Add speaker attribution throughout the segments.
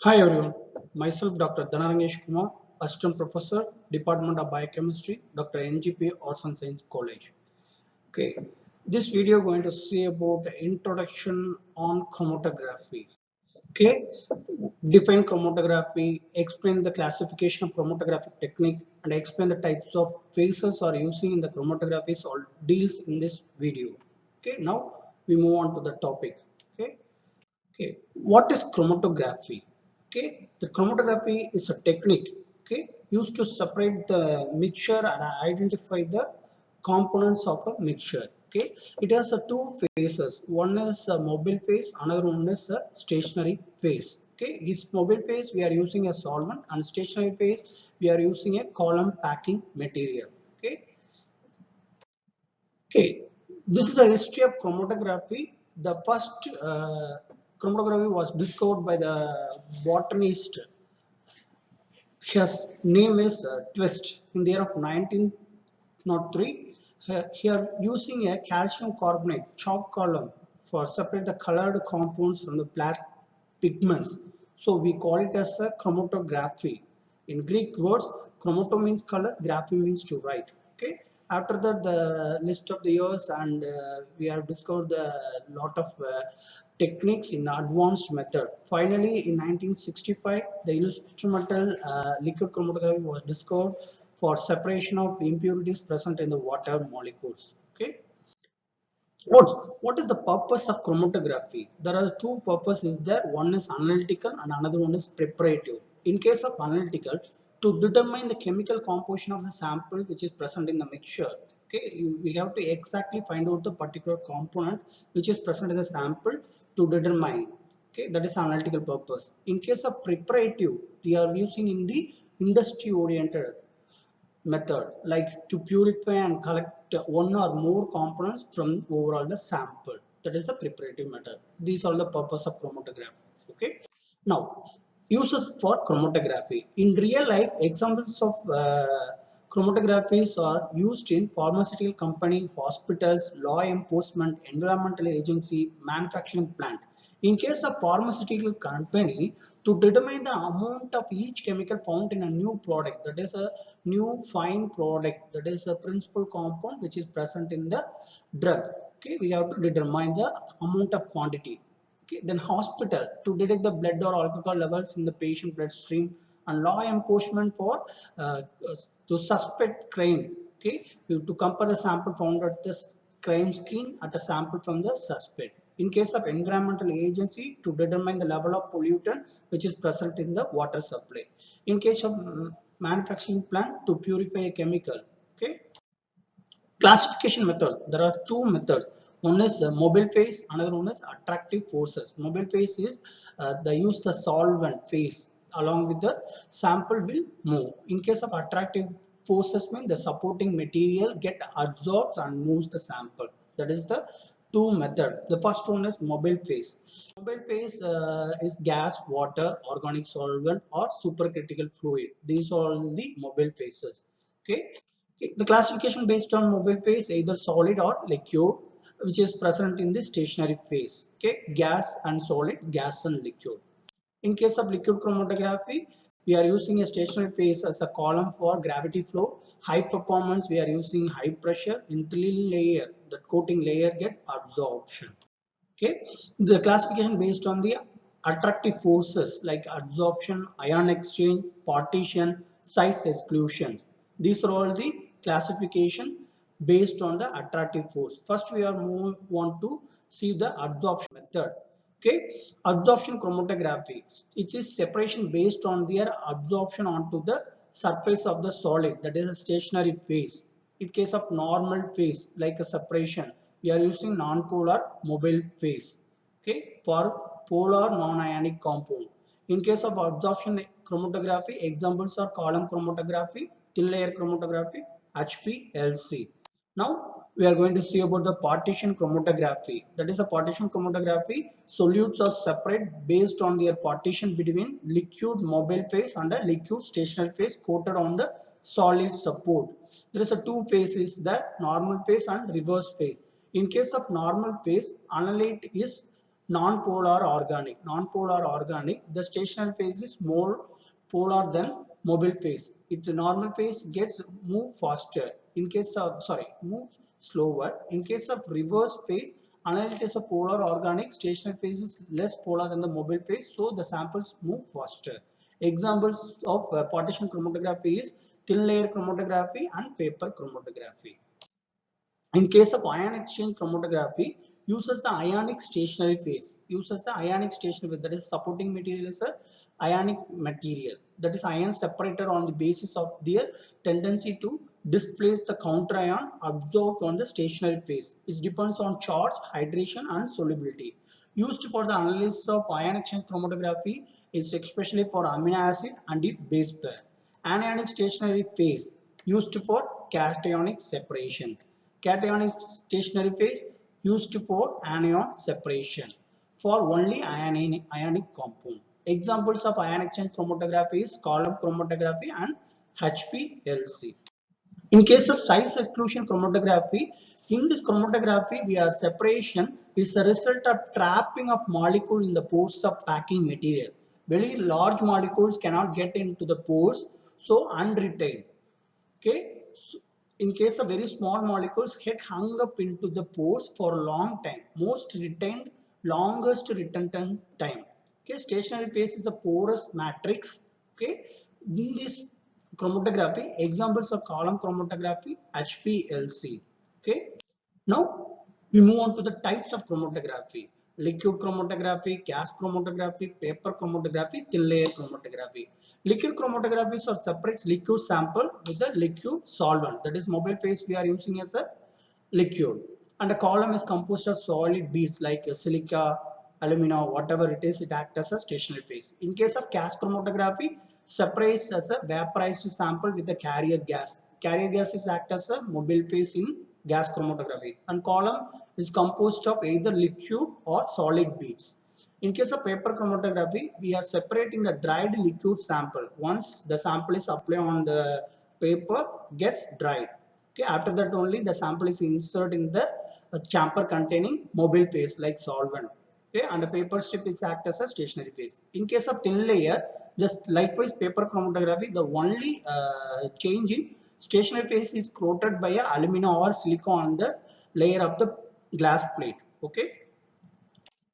Speaker 1: Hi everyone, myself Dr. Dhanarangesh Kumar, Assistant Professor, Department of Biochemistry, Dr. NGP Arts and Science College. Okay, this video going to see about the introduction on chromatography. Okay, define chromatography, explain the classification of chromatographic technique, and explain the types of phases are using in the chromatography all deals in this video. Okay, now we move on to the topic. Okay. Okay, what is chromatography? Okay, the chromatography is a technique, okay, used to separate the mixture and identify the components of a mixture. Okay, it has two phases. One is a mobile phase, another one is a stationary phase. Okay, this mobile phase we are using a solvent, and stationary phase we are using a column packing material. Okay, Okay, this is a history of chromatography. The first chromatography was discovered by the botanist. His name is Twist in the year of 1903. Here, using a calcium carbonate chalk column for separate the colored compounds from the black pigments. So we call it as a chromatography. In Greek words, chromato means colors, graphy means to write. Okay. After that, the list of the years, and we have discovered a lot of techniques in advanced method. Finally, in 1965, the instrumental liquid chromatography was discovered for separation of impurities present in the water molecules. Okay. What is the purpose of chromatography? There are two purposes there. One is analytical and another one is preparative. In case of analytical, to determine the chemical composition of the sample which is present in the mixture. Okay, we have to exactly find out the particular component which is present in the sample to determine. Okay, that is analytical purpose. In case of preparative, we are using in the industry oriented method, like to purify and collect one or more components from overall the sample. That is the preparative method. These are the purpose of chromatography. Okay, now uses for chromatography in real life. Examples of chromatographies are used in pharmaceutical company, hospitals, law enforcement, environmental agency, manufacturing plant. In case of pharmaceutical company, to determine the amount of each chemical found in a new product, that is a new fine product, that is a principal compound which is present in the drug. Okay, we have to determine the amount of quantity. Okay, then hospital to detect the blood or alcohol levels in the patient bloodstream, and law enforcement for uh, to suspect crime. Okay, to compare the sample found at the crime scene at a sample from the suspect. In case of environmental agency, to determine the level of pollutant which is present in the water supply. In case of manufacturing plant, to purify a chemical. Okay. Classification method. There are two methods. One is mobile phase, another one is attractive forces. Mobile phase is the use the solvent phase along with the sample will move. In case of attractive forces, mean the supporting material get absorbs and moves the sample. That is the two method. The first one is mobile phase. Mobile phase is gas, water, organic solvent, or supercritical fluid. These are all the mobile phases. Okay. Okay, the classification based on mobile phase either solid or liquid, which is present in the stationary phase. Okay, gas and solid, gas and liquid. In case of liquid chromatography, we are using a stationary phase as a column for gravity flow. High performance, we are using high pressure. In thin layer, the coating layer get absorption. Okay, the classification based on the attractive forces like absorption, ion exchange, partition, size exclusions. These are all the classification based on the attractive force. First, we are want to see the absorption method. Okay, absorption chromatography. It is separation based on their absorption onto the surface of the solid. That is a stationary phase. In case of normal phase, like a separation, we are using non-polar mobile phase. Okay, for polar non-ionic compound. In case of absorption chromatography, examples are column chromatography, thin layer chromatography, HPLC. Now we are going to see about the partition chromatography. That is a partition chromatography. Solutes are separate based on their partition between liquid mobile phase and a liquid stationary phase coated on the solid support. There is a two phases, the normal phase and reverse phase. In case of normal phase, analyte is non-polar organic. Non-polar organic, the stationary phase is more polar than mobile phase. It normal phase gets move faster. In case of move slower. In case of reverse phase, unless it is a polar organic, stationary phase is less polar than the mobile phase, so the samples move faster. Examples of partition chromatography is thin layer chromatography and paper chromatography. In case of ion exchange chromatography, uses the ionic stationary phase. Uses the ionic stationary phase, that is supporting material is a ionic material. That is ion separator on the basis of their tendency to displace the counter ion absorbed on the stationary phase. It depends on charge, hydration and solubility. Used for the analysis of ion exchange chromatography is especially for amino acid and its base pair. Anionic stationary phase used for cationic separation. Cationic stationary phase used for anion separation for only ionic compound. Examples of ion exchange chromatography is column chromatography and HPLC. In case of size exclusion chromatography, in this chromatography, separation is a result of trapping of molecules in the pores of packing material. Very large molecules cannot get into the pores, so unretained. Okay. So in case of very small molecules get hung up into the pores for a long time. Longest retained time. Okay. Stationary phase is a porous matrix. Okay. In this chromatography, examples of column chromatography, HPLC. Okay. Now we move on to the types of chromatography: liquid chromatography, gas chromatography, paper chromatography, thin layer chromatography. Liquid chromatography separates liquid sample with the liquid solvent. That is mobile phase we are using as a liquid, and the column is composed of solid beads like silica, alumina, whatever it is. It acts as a stationary phase. In case of gas chromatography, separates as a vaporized sample with the carrier gas. Carrier gas is act as a mobile phase in gas chromatography, and column is composed of either liquid or solid beads. In case of paper chromatography, we are separating the dried liquid sample. Once the sample is applied on the paper, gets dried. Okay, after that only the sample is inserted in the chamber containing mobile phase like solvent. Okay, and the paper strip is act as a stationary phase. In case of thin layer, just likewise paper chromatography, the only change in stationary phase is coated by a alumina or silicon on the layer of the glass plate. Okay.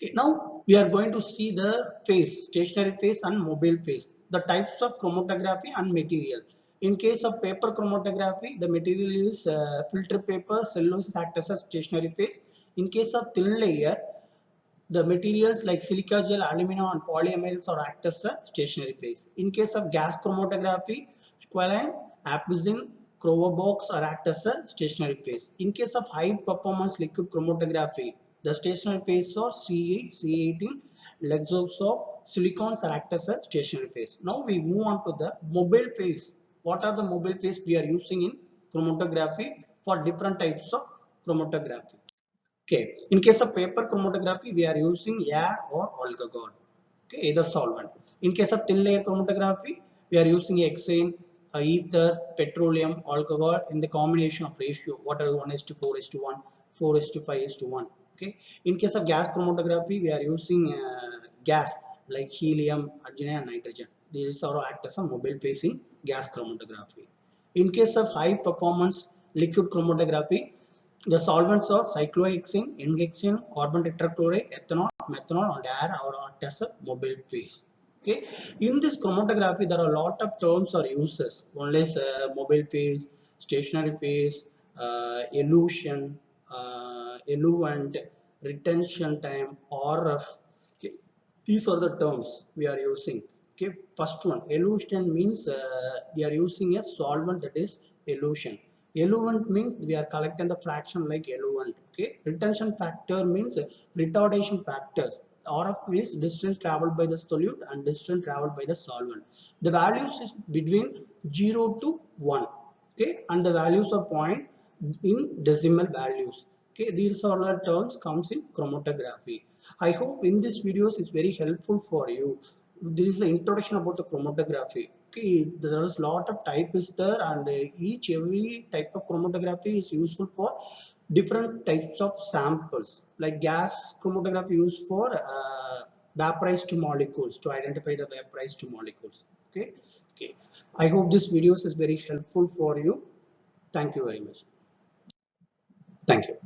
Speaker 1: Okay, now we are going to see the phase, stationary phase and mobile phase, the types of chromatography and material. In case of paper chromatography, the material is filter paper, cellulose act as a stationary phase. In case of thin layer, the materials like silica gel, alumina and polyamides are act as a stationary phase. In case of gas chromatography, squalene, apizin, Cryobox are act as a stationary phase. In case of high performance liquid chromatography, the stationary phase are C8, C18, Lexosol, silicons are act as a stationary phase. Now we move on to the mobile phase. What are the mobile phase we are using in chromatography for different types of chromatography? Okay, in case of paper chromatography, we are using air or alcohol. Okay, either solvent. In case of thin layer chromatography, we are using hexane, ether, petroleum, alcohol in the combination of ratio, whatever 1:4:1, 4:5:1. Okay. In case of gas chromatography, we are using gas like helium, oxygen, and nitrogen. These are act as a mobile phase in gas chromatography. In case of high performance liquid chromatography, the solvents are cyclohexane, N-hexane, carbon tetrachloride, ethanol, methanol, and air or act as a mobile phase. Okay. In this chromatography, there are a lot of terms or uses. One is mobile phase, stationary phase, elution, eluent, retention time, RF. Okay. These are the terms we are using. Okay. First one, elution means we are using a solvent, that is elution. Eluent means we are collecting the fraction like eluent. Okay. Retention factor means retardation factors. RF is distance traveled by the solute and distance traveled by the solvent. The values is between 0 to 1. Okay. And the values are point in decimal values. Okay. These are the terms comes in chromatography. I hope in this videos is very helpful for you. This is the introduction about the chromatography. Okay, there is lot of type is there, and every type of chromatography is useful for different types of samples, like gas chromatography used for vaporized molecules to identify the vaporized molecules. Okay. Okay. I hope this video is very helpful for you. Thank you very much. Thank you.